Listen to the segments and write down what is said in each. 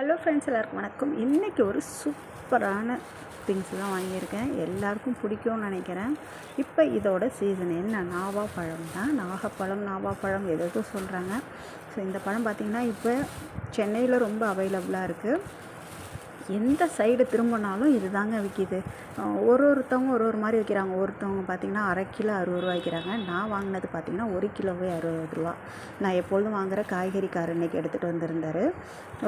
Hello friends, எல்லாருக்கும் வணக்கம். இன்றைக்கி ஒரு சூப்பரான திங்ஸ் தான் வாங்கியிருக்கேன். எல்லாருக்கும் பிடிக்கும்னு நினைக்கிறேன். இப்போ இதோட சீசன் என்ன, நாவாப்பழம் தான். நாவாப்பழம் எதுவும் சொல்கிறாங்க. ஸோ இந்த பழம் பார்த்திங்கன்னா இப்போ சென்னையில் ரொம்ப அவைலபிளாக இருக்குது. எந்த சைடு திரும்பினாலும் இது தாங்க விற்கிது. ஒருத்தவங்க ஒரு மாதிரி விற்கிறாங்க. ஒருத்தவங்க பார்த்திங்கன்னா அரை கிலோ 60 ரூபா விற்கிறாங்க. நான் வாங்கினது பார்த்திங்கன்னா 1 கிலோவே 60 ரூபா. நான் எப்பொழுதும் வாங்குகிற காய்கறிக்காரர் இன்றைக்கி எடுத்துகிட்டு வந்திருந்தார்.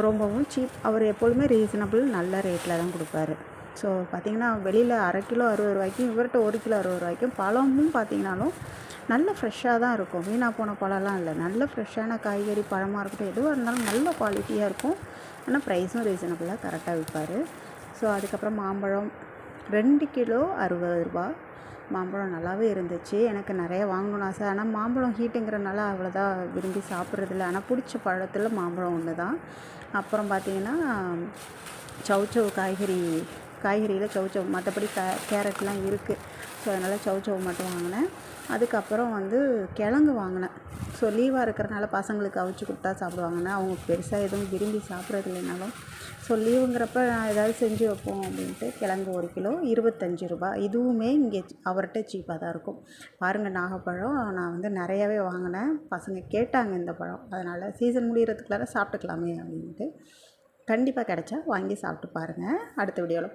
ரொம்பவும் சீப். அவர் எப்பொழுதுமே ரீசனபிள், நல்ல ரேட்டில் தான் கொடுப்பாரு. ஸோ பார்த்திங்கன்னா வெளியில் அரை கிலோ 60 ரூபாய்க்கும், இவர்கிட்ட 1 கிலோ 60 ரூபாய்க்கும். பழமும் பார்த்திங்கனாலும் நல்ல ஃப்ரெஷ்ஷாக தான் இருக்கும். வீணாக போன பழம்லாம் இல்லை. நல்ல ஃப்ரெஷ்ஷான காய்கறி, பழமாக இருக்கட்டும், எதுவாக இருந்தாலும் நல்ல குவாலிட்டியாக இருக்கும். ஆனால் ப்ரைஸும் ரீசனபிளாக கரெக்டாக விற்பார். ஸோ அதுக்கப்புறம் மாம்பழம் 2 கிலோ 60 ரூபா. மாம்பழம் நல்லாவே இருந்துச்சு. எனக்கு நிறைய வாங்கணும்னு ஆசை. ஆனால் மாம்பழம் ஹீட்டுங்கிறனால அவ்வளோதான் விரும்பி சாப்பிட்றதில்ல. ஆனால் பிடிச்ச பழத்தில் மாம்பழம் ஒன்று தான். அப்புறம் பார்த்திங்கன்னா சௌச்சௌ காய்கறியில் சௌச்சௌ, மற்றபடி கேரட்லாம் இருக்குது. ஸோ அதனால் சௌச்சௌ மட்டும் வாங்கினேன். அதுக்கப்புறம் கிழங்கு வாங்கினேன். ஸோ லீவாக இருக்கிறனால பசங்களுக்கு அவிச்சு கொடுத்தா சாப்பிடுவாங்கன்னா, அவங்க பெருசாக எதுவும் விரும்பி சாப்பிட்றது இல்லைனாலும், ஸோ லீவுங்கிறப்ப நான் ஏதாவது செஞ்சு வைப்போம் அப்படின்ட்டு கிழங்கு 1 கிலோ 25 ரூபா. இதுவுமே இங்கே அவர்கிட்ட சீப்பாக தான் இருக்கும். பாருங்கள், நாகப்பழம் நான் நிறையாவே வாங்கினேன். பசங்க கேட்டாங்க இந்த பழம். அதனால் சீசன் முடிகிறதுக்குள்ளார சாப்பிட்டுக்கலாமே அப்படின்ட்டு. கண்டிப்பாக கிடைச்சா வாங்கி சாப்பிட்டு பாருங்கள். அடுத்த வீடியோவில்